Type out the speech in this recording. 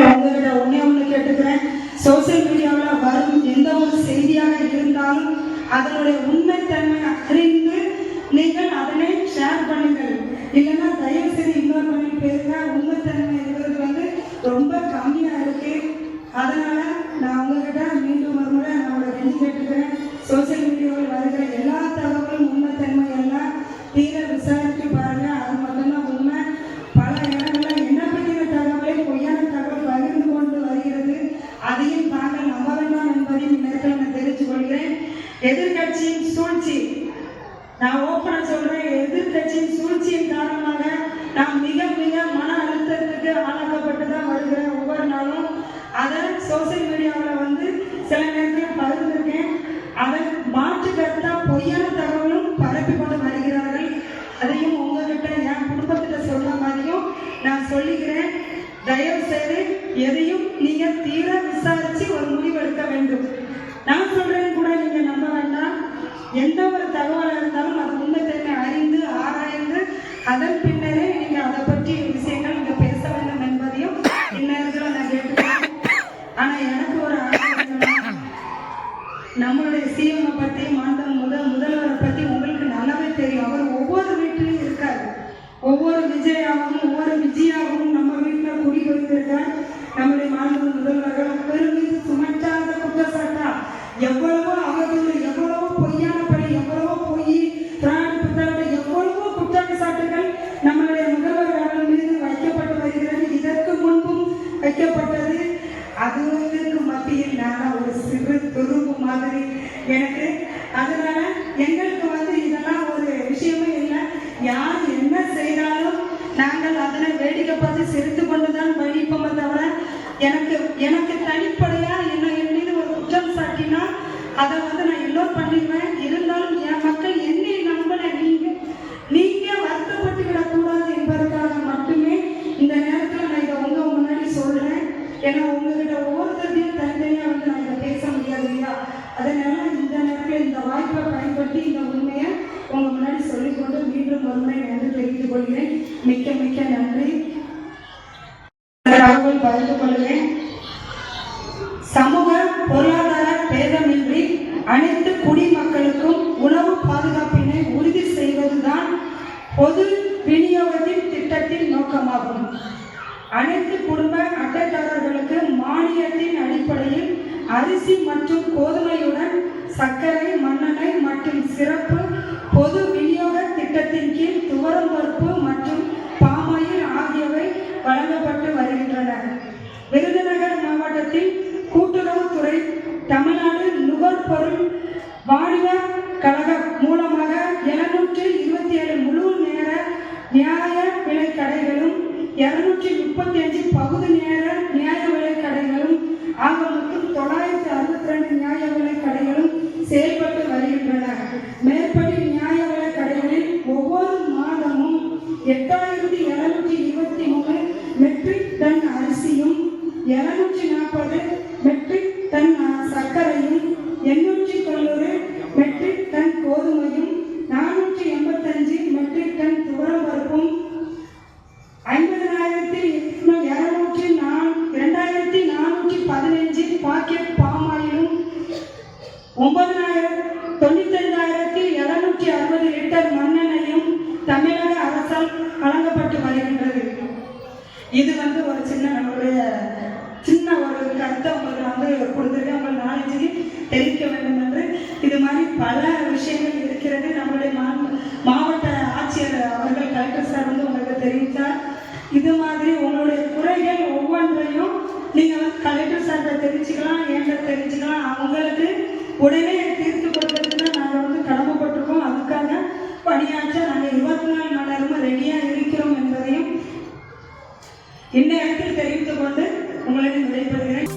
உங்ககிட்ட ஒண்ணு கேட்டுக்கிறேன். சோசியல் மீடியாவில் வரும் எந்த ஒரு செய்தியாக இருந்தாலும் அதனுடைய உண்மைத்தன்மை அறிந்து நீங்கள் அதனை ஷேர் பண்ணுங்கள். இல்லைன்னா தயவு செய்து இக்னோர் பண்ணிட்டு போயிருங்க. உண்மைத்தன்மை இருக்கிறது ரொம்ப கம்மியா இருக்கு. அதனால நான் உங்ககிட்ட மீண்டும் ஒரு முறை நான் ரெண்டு கேட்டுக்கிறேன். சோசியல் மீடியாவில் வருகிற எல்லா தகவலும் உண்மைத்தன்மை எல்லாம் தீர விசாரித்து பாருங்க. அது மட்டும்தான் உண்மை. பல இடங்கள்ல என்ன பற்றின தகவலை பொய்யான தகவல் பகிர்ந்து கொண்டு வருகிறது. அதையும் தாங்கள் நம்ப வேண்டாம் என்பதையும் நேரத்தில் நான் தெரிஞ்சு கொள்கிறேன். எதிர்கட்சியின் சூழ்ச்சி, நான் ஓப்பனா சொல்றேன், எதிர்கட்சியின் சூழ்ச்சியின் காரணமாக நான் மிக மிக மன அழுத்தத்துக்கு ஆளாக்கப்பட்டுதான் வருகிறேன் ஒவ்வொரு நாளும். அதை சோசியல் மீடியாவில் சில நேரத்தில் பகிர்ந்திருக்கேன். அதை மாற்று கருத்தா பொய்யான தகவலும் பரப்பி கொண்டு வருகிறார்கள். அதையும் உங்ககிட்ட என் குடும்பத்திட்ட சொல்ற மாதிரியும் நான் சொல்லிக்கிறேன். தயவு செய்து எதையும் நீங்க தீர விசாரிச்சு ஒரு முடிவு எடுக்க வேண்டும். நான் சொல்றேன் கூட நீங்க நம்ப வேண்டாம். எந்த ஒரு தகவலாக இருந்தாலும் அது உண்மைத்தன்மை அறிந்து ஆராய்ந்து அதன் பின்னரே நீங்க அதை பற்றி விஷயங்கள் நீங்க பேச வேண்டும் என்பதையும் இந்நேரத்தில் நான் கேட்டுக்கிறேன். ஆனா எனக்கு ஒரு நம்மளுடைய சிஎம் பத்தி முதல்வரை பத்தி உங்களுக்கு நல்லாவே தெரியும். அவர் ஒவ்வொரு வீட்டிலையும் இருக்காரு. ஒவ்வொரு விஜயாகவும் நம்ம வீட்டில் குடி கொடுத்திருக்கார். நம்முடைய மாண்பு முதல்வர்கள் அவர் மீது சுமட்டாத குற்றச்சாட்டா எவ்வளவோ அவதூறு, எவ்வளவோ பொய்யான பழி, எவ்வளவோ பொய் பிராணி புத்தகத்தை எவ்வளவோ குற்றச்சாட்டுகள் நம்மளுடைய முதல்வர்கள் மீது வைக்கப்பட்டு வருகிறது. இதற்கு முன்பும் வைக்கப்பட்டது. அதுக்கு மத்தியில் நான் ஒரு சிறு துரும்பு மாதிரி எனக்கு. அதனால எங்களுக்கு இதெல்லாம் ஒரு விஷயமே இல்லை. யார் என்ன செய்தாலும் நாங்கள் அதனை வேடிக்கை பார்த்து சிரித்து கொண்டுதான் வழிப்போமே தவிர எனக்கு தனிப்படையா என் மீது ஒரு குற்றம் சாட்டினா அதை நான் எல்லோரும் பண்ணிடுவேன். இருந்தாலும் என் மக்கள் என்னை நம்பலை. நீங்க வருத்தப்பட்டு விடக்கூடாது என்பதற்காக மட்டுமே இந்த நேரத்தில் நான் இதை உங்க முன்னாடி சொல்றேன். ஏன்னா உங்ககிட்ட ஒவ்வொருத்தையும் தனித்தனியா நான் இதை பேச முடியாது இல்லையா? அதனால இந்த நேரத்தில் இந்த வாய்ப்பை பயன்படுத்தி இந்த உண்மையை உங்க முன்னாடி சொல்லிக்கொண்டு மீண்டும் ஒரு முறை நன்றி தெரிவித்துக் கொள்கிறேன். மிக்க மிக்க நன்றி. தகவல் பகிர்ந்து கொள்கிறேன். சமூக பொருளாதார பேதமின்றி அனைத்து குடிமக்களுக்கும் உணவு பாதுகாப்பினை உறுதி செய்வதுதான் பொது விநியோகத்தின் திட்டத்தின் நோக்கமாகும். அனைத்து குடும்ப அட்டைதாரர்களுக்கு மானியத்தின் அடிப்படையில் அரிசி மற்றும் கோதுமையுடன் சர்க்கரை, மண்ணெண்ணெய் மற்றும் சிறப்பு பொது விநியோக திட்டத்தின் கீழ் துவரம்பருப்பு மற்றும் பாமாயில் ஆகியவை வழங்கப்பட்டு வருகின்றன. விருதுநகர் மாவட்டத்தில் கூட்டுறவுத்துறை தமிழ்நாடு நுகர்பொருள் வாணிப கழகம் மூலமாக 727 முழு நேர நியாய விலை கடைகளும் 235 பகுதி நேர நியாய விலை கடைகளும் ஆக மொத்தம் 962 நியாய விலை கடைகளும் செயல்பட்டு வருகின்றன. மேற்படி நியாய விலை கடைகளில் ஒவ்வொரு மாதமும் 8723 மெட்ரிக் டன் அரிசியும் 240 மெட்ரிக் டன் சர்க்கரையும் 890 மெட்ரிக் டன் கோதுமையும் 485 மெட்ரிக் டன் துவரம்பருப்பும் 2415 பாக்கெட் பாமாயிலும் 95,760 லிட்டர் மண்ணெண்ணையும் தமிழக அரசால் வழங்கப்பட்டு வருகின்றது. இது ஒரு நம்மளுடைய சின்ன ஒரு கருத்தை உங்களுக்கு கொடுத்துருக்கேன். உங்கள் நாலேஜுக்கு தெரிவிக்க வேண்டும் என்று. இது மாதிரி பல விஷயங்கள் இருக்கிறது. நம்மளுடைய மாவட்ட ஆட்சியர் அவர்கள் கலெக்டர் சார் உங்களுக்கு தெரிவித்தார். இது மாதிரி உங்களுடைய குறைகள் ஒவ்வொன்றையும் நீங்கள் கலெக்டர் சார்கிட்ட தெரிஞ்சுக்கலாம், என்கிட்ட தெரிஞ்சுக்கலாம். அவங்களுக்கு உடனே தீர்த்து கொடுக்கறதுக்கு நாங்கள் கடமைப்பட்டிருக்கோம். அதுக்காக பணியாற்ற நாங்கள் 24 மணி நேரமும் ரெடியாக இருக்கிறோம் என்பதையும் இந்த இடத்தில் தெரிவித்துக் கொண்டு உங்களிடம் விடைபெறுகிறேன்.